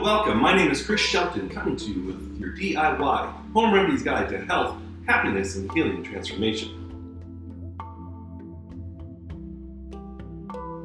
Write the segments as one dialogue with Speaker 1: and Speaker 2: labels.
Speaker 1: welcome. My name is Chris Shelton, coming to you with your DIY Home Remedies Guide to Health, Happiness, and Healing Transformation.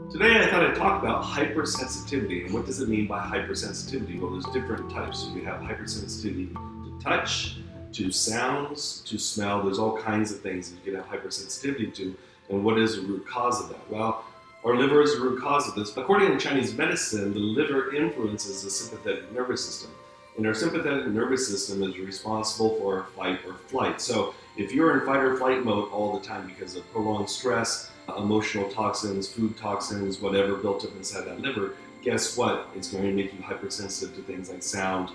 Speaker 1: Today I thought I'd talk about hypersensitivity, and what does it mean by hypersensitivity? Well, there's different types. So you have hypersensitivity to touch, to sounds, to smell. There's all kinds of things that you can have hypersensitivity to, and what is the root cause of that? Well, our liver is the root cause of this. According to Chinese medicine, the liver influences the sympathetic nervous system. And our sympathetic nervous system is responsible for fight or flight. So if you're in fight or flight mode all the time because of prolonged stress, emotional toxins, food toxins, whatever built up inside that liver, guess what? It's going to make you hypersensitive to things like sound,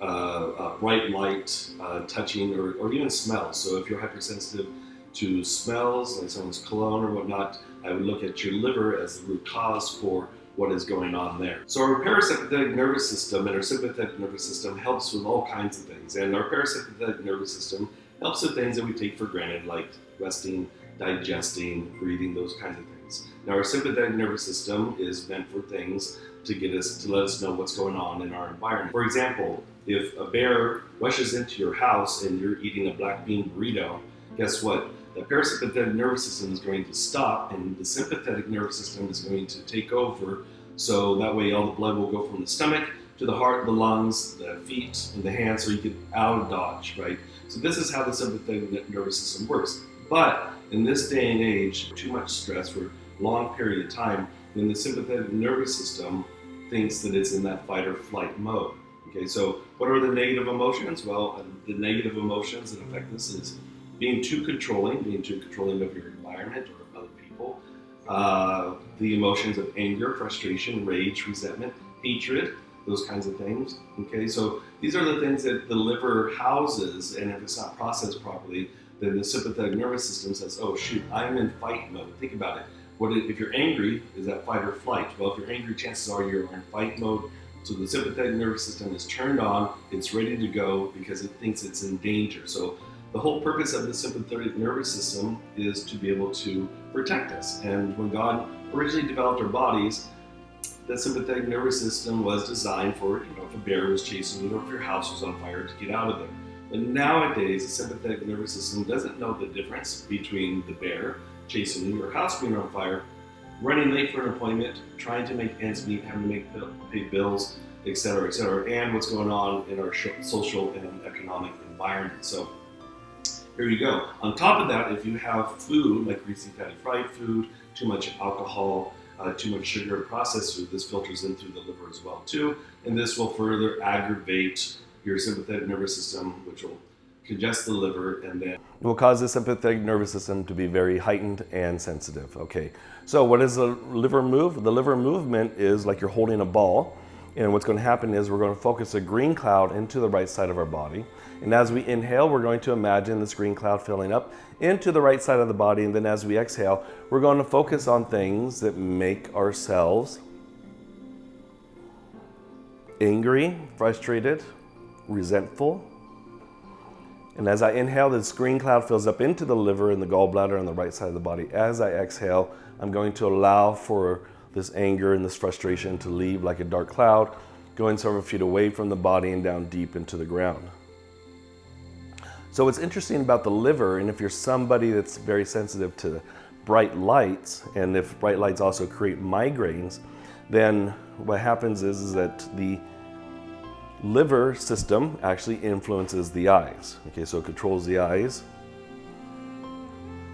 Speaker 1: bright light, touching, or even smells. So if you're hypersensitive to smells, like someone's cologne or whatnot, I would look at your liver as the root cause for what is going on there. So our parasympathetic nervous system and our sympathetic nervous system helps with all kinds of things. And our parasympathetic nervous system helps with things that we take for granted, like resting, digesting, breathing, those kinds of things. Now our sympathetic nervous system is meant for things to let us know what's going on in our environment. For example, if a bear rushes into your house and you're eating a black bean burrito, guess what? The parasympathetic nervous system is going to stop and the sympathetic nervous system is going to take over, so that way all the blood will go from the stomach to the heart, the lungs, the feet, and the hands, so you get out of dodge, right? So this is how the sympathetic nervous system works. But in this day and age, too much stress for a long period of time, then the sympathetic nervous system thinks that it's in that fight or flight mode. Okay, so what are the negative emotions? Well, the negative emotions that affect this is being too controlling of your environment or other people, the emotions of anger, frustration, rage, resentment, hatred, those kinds of things. Okay, so these are the things that the liver houses, and if it's not processed properly, then the sympathetic nervous system says, oh shoot, I'm in fight mode. Think about it. If you're angry, is that fight or flight? Well, if you're angry, chances are you're in fight mode. So the sympathetic nervous system is turned on, it's ready to go because it thinks it's in danger. So the whole purpose of the sympathetic nervous system is to be able to protect us. And when God originally developed our bodies, the sympathetic nervous system was designed for, if a bear was chasing you or if your house was on fire, to get out of there. But nowadays, the sympathetic nervous system doesn't know the difference between the bear chasing you, your house being on fire, running late for an appointment, trying to make ends meet, having to pay bills, etc., and what's going on in our social and economic environment. So here you go. On top of that, if you have food, like greasy, fatty, fried food, too much alcohol, too much sugar, processed food, this filters in through the liver as well too, and this will further aggravate your sympathetic nervous system, which will congest the liver and then will cause the sympathetic nervous system to be very heightened and sensitive. Okay, so what is the liver move? The liver movement is like you're holding a ball, and what's going to happen is we're going to focus a green cloud into the right side of our body, and as we inhale, we're going to imagine this green cloud filling up into the right side of the body, and then as we exhale, we're going to focus on things that make ourselves angry, frustrated, resentful. And as I inhale, this green cloud fills up into the liver and the gallbladder on the right side of the body. As I exhale, I'm going to allow for this anger and this frustration to leave like a dark cloud, going several feet away from the body and down deep into the ground. So what's interesting about the liver, and if you're somebody that's very sensitive to bright lights, and if bright lights also create migraines, then what happens is that the liver system actually influences the eyes. Okay, so it controls the eyes.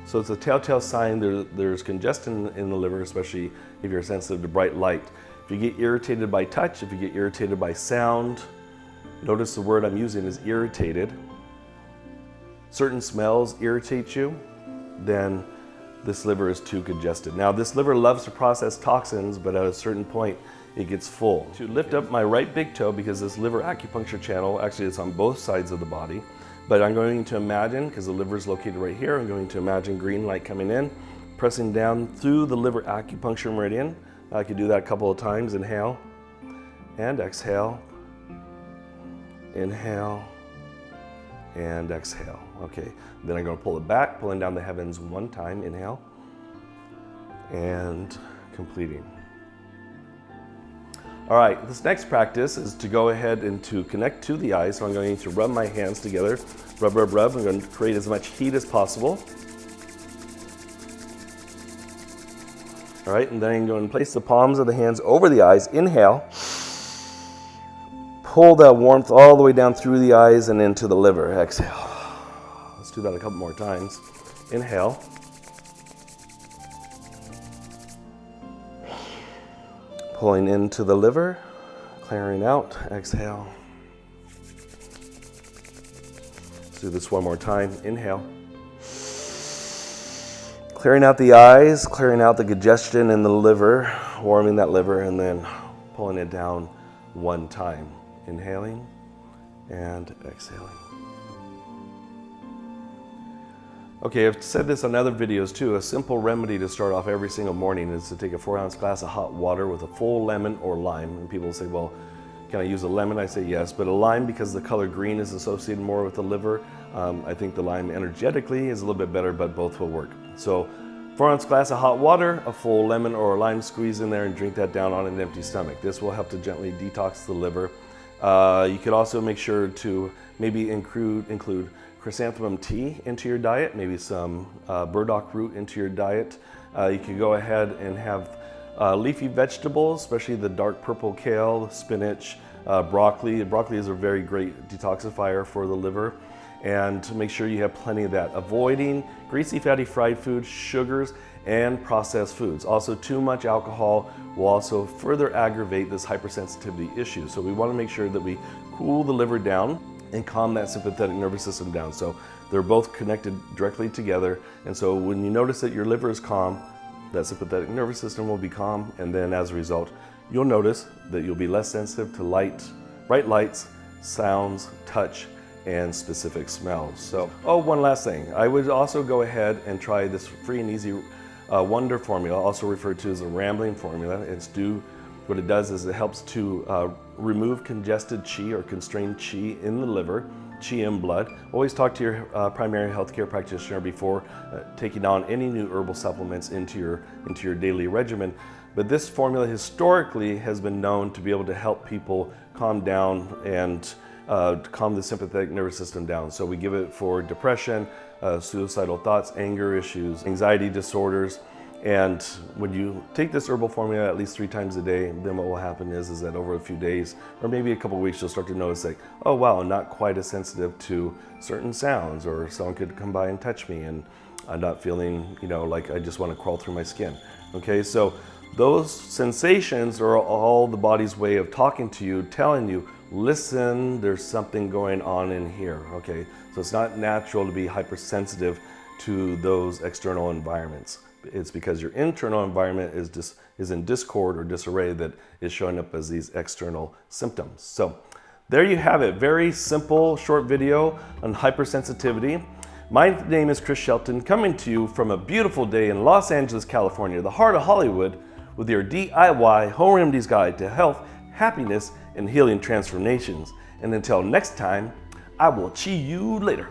Speaker 1: So it's a telltale sign there's congestion in the liver, especially if you're sensitive to bright light. If you get irritated by touch, if you get irritated by sound, notice the word I'm using is irritated. Certain smells irritate you, then this liver is too congested. Now this liver loves to process toxins, but at a certain point it gets full. To lift up my right big toe, because this liver acupuncture channel, actually it's on both sides of the body, but I'm going to imagine, because the liver is located right here, I'm going to imagine green light coming in, pressing down through the liver acupuncture meridian. I could do that a couple of times. Inhale and exhale, inhale and exhale. Okay, then I'm going to pull it back, pulling down the heavens one time, inhale, and completing.
Speaker 2: All right, this next practice is to go ahead and to connect to the eyes. So I'm going to rub my hands together, rub, rub, rub. I'm going to create as much heat as possible. All right, and then I'm going to place the palms of the hands over the eyes. Inhale. Pull that warmth all the way down through the eyes and into the liver. Exhale. Let's do that a couple more times. Inhale. Pulling into the liver, clearing out. Exhale. Let's do this one more time. Inhale. Clearing out the eyes, clearing out the congestion in the liver, warming that liver, and then pulling it down one time. Inhaling and exhaling. Okay, I've said this on other videos too. A simple remedy to start off every single morning is to take a 4-ounce glass of hot water with a full lemon or lime. And people say, well, can I use a lemon? I say yes, but a lime, because the color green is associated more with the liver, I think the lime energetically is a little bit better, but both will work. So 4-ounce glass of hot water, a full lemon or a lime squeeze in there, and drink that down on an empty stomach. This will help to gently detox the liver. You could also make sure to maybe include chrysanthemum tea into your diet, maybe some burdock root into your diet. You could go ahead and have leafy vegetables, especially the dark purple kale, spinach, broccoli. Broccoli is a very great detoxifier for the liver. And to make sure you have plenty of that. Avoiding greasy, fatty, fried foods, sugars, and processed foods. Also, too much alcohol will also further aggravate this hypersensitivity issue. So we want to make sure that we cool the liver down and calm that sympathetic nervous system down. So they're both connected directly together. And so when you notice that your liver is calm, that sympathetic nervous system will be calm. And then as a result, you'll notice that you'll be less sensitive to bright lights, sounds, touch, and specific smells. So, one last thing. I would also go ahead and try this free and easy wonder formula, also referred to as a rambling formula. What it does is it helps to remove congested qi or constrained qi in the liver, qi in blood. Always talk to your primary healthcare practitioner before taking on any new herbal supplements into your daily regimen. But this formula historically has been known to be able to help people calm down and calm the sympathetic nervous system down. So we give it for depression, suicidal thoughts, anger issues, anxiety disorders. And when you take this herbal formula at least 3 times a day, then what will happen is that over a few days or maybe a couple of weeks, you'll start to notice like, oh wow, I'm not quite as sensitive to certain sounds, or someone could come by and touch me and I'm not feeling, like I just want to crawl through my skin. Okay, so those sensations are all the body's way of talking to you, telling you, listen, there's something going on in here. Okay, so it's not natural to be hypersensitive to those external environments. It's because your internal environment is in discord or disarray that is showing up as these external symptoms. So there you have it. Very simple, short video on hypersensitivity. My name is Chris Shelton, coming to you from a beautiful day in Los Angeles, California, the heart of Hollywood, with your DIY home remedies guide to health, happiness, and healing transformations. And until next time, I will see you later.